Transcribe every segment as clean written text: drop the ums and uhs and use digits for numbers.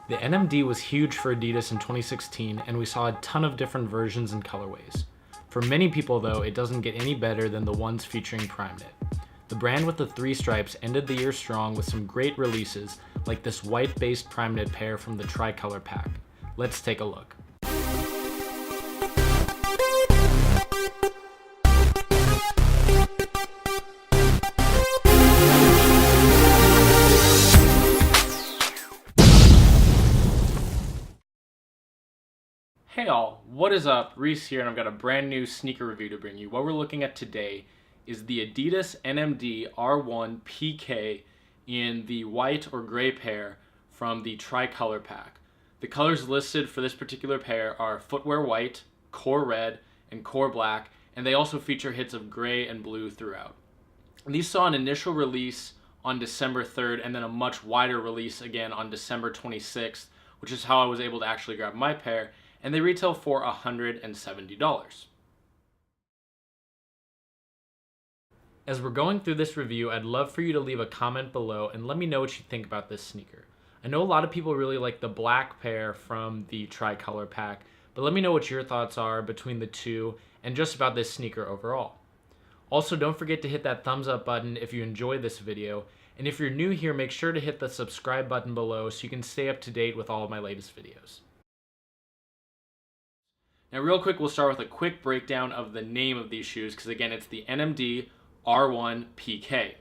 The NMD was huge for Adidas in 2016, and we saw a ton of different versions and colorways. For many people though, it doesn't get any better than the ones featuring Primeknit. The brand with the 3 stripes ended the year strong with some great releases, like this white-based Primeknit pair from the Tricolor pack. Let's take a look. Hey all, what is up? Reese here, and I've got a brand new sneaker review to bring you. What we're looking at today is the Adidas NMD R1 PK in the white or gray pair from the Tricolor pack. The colors listed for this particular pair are footwear white, core red, and core black, and they also feature hits of gray and blue throughout. And these saw an initial release on December 3rd and then a much wider release again on December 26th, which is how I was able to actually grab my pair, and they retail for $170. As we're going through this review, I'd love for you to leave a comment below and let me know what you think about this sneaker. I know a lot of people really like the black pair from the Tricolor pack, but let me know what your thoughts are between the two and just about this sneaker overall. Also, don't forget to hit that thumbs up button if you enjoyed this video, and if you're new here, make sure to hit the subscribe button below so you can stay up to date with all of my latest videos. Now real quick, we'll start with a quick breakdown of the name of these shoes, because again, it's the NMD R1 PK.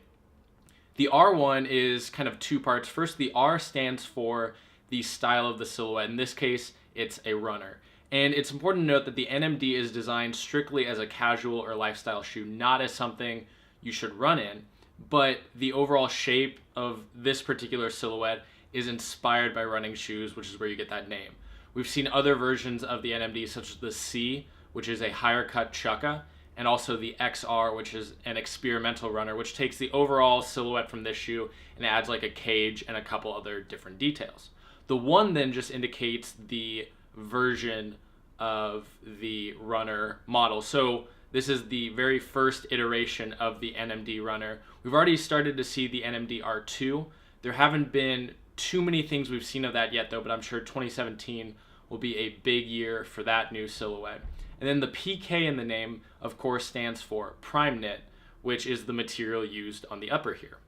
The R1 is kind of two parts. First, the R stands for the style of the silhouette. In this case, it's a runner. And it's important to note that the NMD is designed strictly as a casual or lifestyle shoe, not as something you should run in. But the overall shape of this particular silhouette is inspired by running shoes, which is where you get that name. We've seen other versions of the NMD, such as the C, which is a higher cut chukka, and also the XR, which is an experimental runner, which takes the overall silhouette from this shoe and adds like a cage and a couple other different details. The 1 then just indicates the version of the runner model. So this is the very first iteration of the NMD runner. We've already started to see the NMD R2. There haven't been too many things we've seen of that yet though, but I'm sure 2017 will be a big year for that new silhouette. And then the PK in the name, of course, stands for Primeknit, which is the material used on the upper here.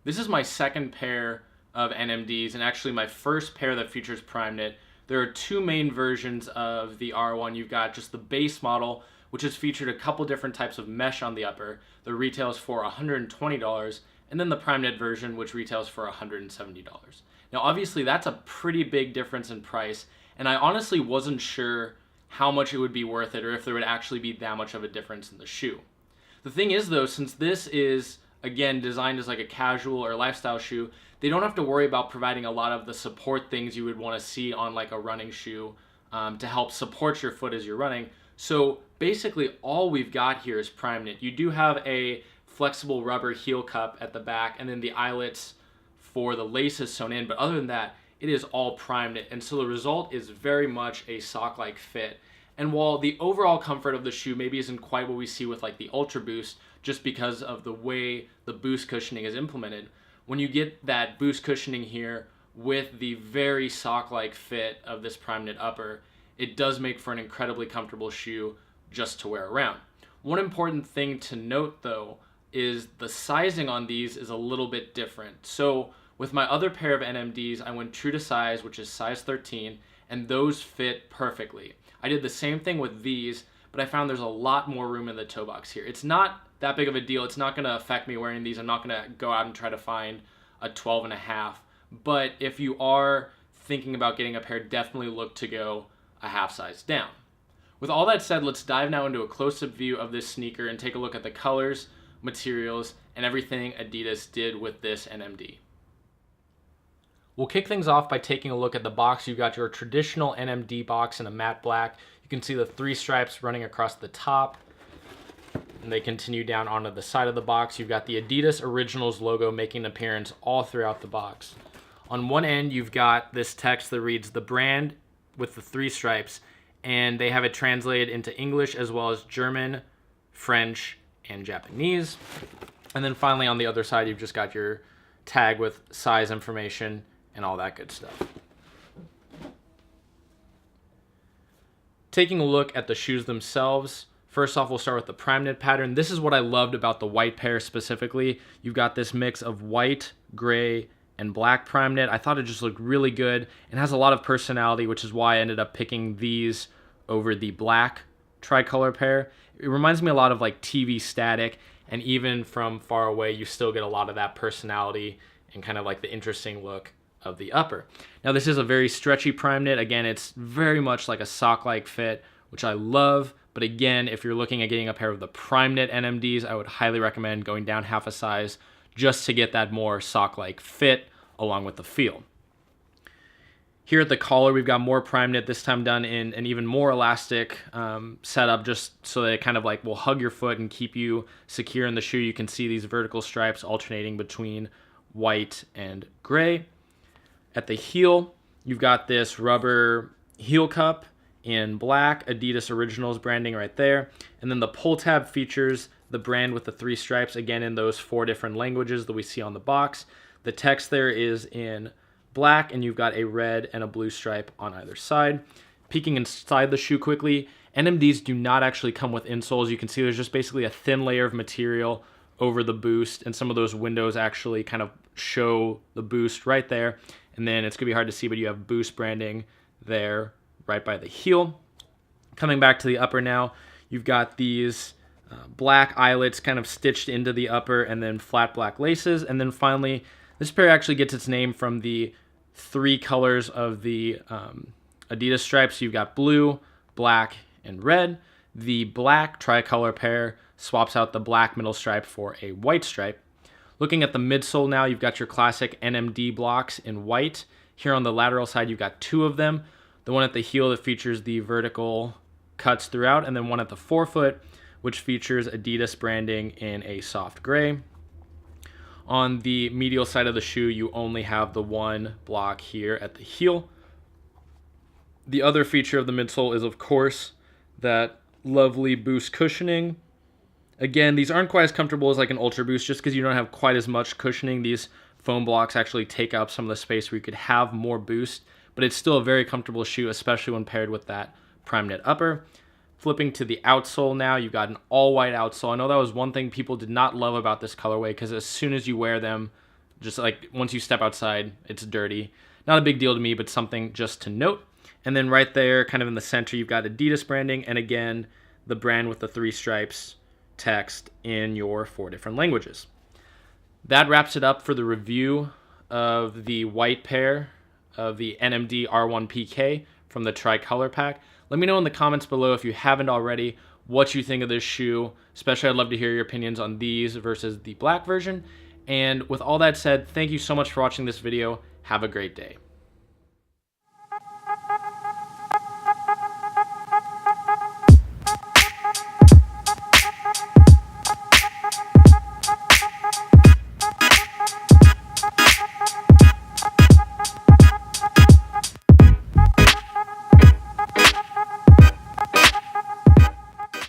This is my second pair of NMDs, and actually my first pair that features Primeknit. There are 2 main versions of the R1. You've got just the base model, which has featured a couple different types of mesh on the upper. The retails for $120, and then the Primeknit version, which retails for $170. Now obviously that's a pretty big difference in price, and I honestly wasn't sure how much it would be worth it or if there would actually be that much of a difference in the shoe. The thing is though, since this is again designed as like a casual or lifestyle shoe, they don't have to worry about providing a lot of the support things you would want to see on like a running shoe to help support your foot as you're running. So basically all we've got here is Primeknit. You do have a flexible rubber heel cup at the back and then the eyelets for the laces sewn in, but other than that, it is all Primeknit, and so the result is very much a sock-like fit. And while the overall comfort of the shoe maybe isn't quite what we see with like the Ultra Boost, just because of the way the boost cushioning is implemented, when you get that boost cushioning here with the very sock-like fit of this Primeknit upper, it does make for an incredibly comfortable shoe just to wear around. One important thing to note though is the sizing on these is a little bit different. So with my other pair of NMDs, I went true to size, which is size 13, and those fit perfectly. I did the same thing with these, but I found there's a lot more room in the toe box here. It's not that big of a deal. It's not gonna affect me wearing these. I'm not gonna go out and try to find a 12.5, but if you are thinking about getting a pair, definitely look to go a half size down. With all that said, let's dive now into a close-up view of this sneaker and take a look at the colors, materials, and everything Adidas did with this NMD. We'll kick things off by taking a look at the box. You've got your traditional NMD box in a matte black. You can see the 3 stripes running across the top, and they continue down onto the side of the box. You've got the Adidas Originals logo making an appearance all throughout the box. On one end, you've got this text that reads the brand with the 3 stripes, and they have it translated into English as well as German, French, and Japanese. And then finally on the other side, you've just got your tag with size information and all that good stuff. Taking a look at the shoes themselves, first off, we'll start with the Primeknit pattern. This is what I loved about the white pair specifically. You've got this mix of white, gray, and black Primeknit. I thought it just looked really good and has a lot of personality, which is why I ended up picking these over the black tricolor pair. It reminds me a lot of like TV static, and even from far away, you still get a lot of that personality and kind of like the interesting look of the upper. Now, this is a very stretchy Primeknit. Again, it's very much like a sock-like fit, which I love. But again, if you're looking at getting a pair of the Primeknit NMDs, I would highly recommend going down half a size just to get that more sock-like fit along with the feel. Here at the collar, we've got more Primeknit, this time done in an even more elastic setup, just so that it kind of like will hug your foot and keep you secure in the shoe. You can see these vertical stripes alternating between white and gray. At the heel, you've got this rubber heel cup in black, Adidas Originals branding right there. And then the pull tab features the brand with the 3 stripes, again in those 4 different languages that we see on the box. The text there is in black, and you've got a red and a blue stripe on either side. Peeking inside the shoe quickly, NMDs do not actually come with insoles. You can see there's just basically a thin layer of material over the boost, and some of those windows actually kind of show the boost right there. And then it's going to be hard to see, but you have boost branding there right by the heel. Coming back to the upper now, you've got these black eyelets kind of stitched into the upper, and then flat black laces. And then finally, this pair actually gets its name from the 3 colors of the Adidas stripes. You've got blue, black, and red. The black tricolor pair swaps out the black middle stripe for a white stripe. Looking at the midsole now, you've got your classic NMD blocks in white. Here on the lateral side, you've got 2 of them. The one at the heel that features the vertical cuts throughout, and then one at the forefoot, which features Adidas branding in a soft gray. On the medial side of the shoe, you only have the 1 block here at the heel. The other feature of the midsole is, of course, that lovely boost cushioning. Again, these aren't quite as comfortable as like an Ultra Boost, just because you don't have quite as much cushioning. These foam blocks actually take up some of the space where you could have more boost, but it's still a very comfortable shoe, especially when paired with that Primeknit upper. Flipping to the outsole now, you've got an all-white outsole. I know that was one thing people did not love about this colorway, because as soon as you wear them, just like once you step outside, it's dirty. Not a big deal to me, but something just to note. And then right there, kind of in the center, you've got Adidas branding, and again, the brand with the 3 stripes text in your 4 different languages. That wraps it up for the review of the white pair of the NMD R1 PK from the tricolor pack. Let me know in the comments below, if you haven't already, what you think of this shoe. Especially, I'd love to hear your opinions on these versus the black version. And with all that said, thank you so much for watching this video. Have a great day.